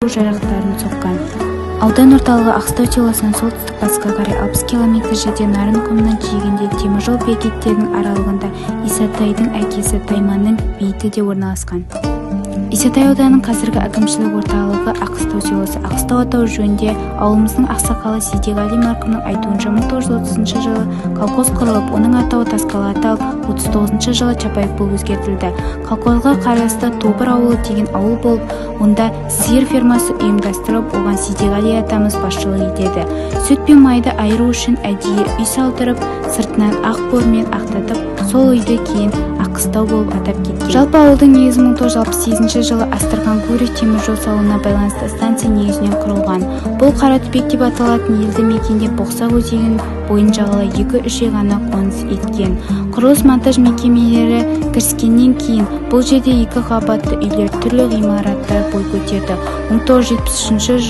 жарақтарын соққан. Аудан орталығы Ақтау селосынан солтүстік-батысқа қарай 60 км жерде Нарын құмынан жиегінде теміржол бекеттерінің аралығында Исатайдың әкесі Тайманның бейіті де орналасқан. Исатай ауданының қазіргі әкімшілік орталығы Ақтау селосы. Ақтау атауы жөнінде ауылымыздың ақсақалы Сейдеғали марқұмның айтуынша 1930 жылы колхоз құрылып, оның атауы Тасқала аталып, 39 жылы Чапаев болып өзгертілді. Колхозға қарасты Тобыр ауылы деген ауыл болып, онда сиыр фермасы ұйымдастырылып, оған Сейдеғали атамыз басшылық етеді. Сүт пен майды айыру үшін әдейі үй салдырып, сыртынан ақ бормен ақтатып, сол үйді кейін Аққыстау болып атап кеткен. Жалпы ауылдың негізі 1968 жылы Астархан-Гурьев темір жол салуына байланысты станция негізінен құрылған. Бұл Қаратүбек деп аталатын елді мекенде Боқсақ өзенінің бойын жағалай 2-3 үй ғана қоныс еткен. Құрылыс-монтаж мекемелері кіріскеннен кейін бұл жерде 2 қабатты үйлер, түрлі ғимараттар бой көтерді. 1973 жылы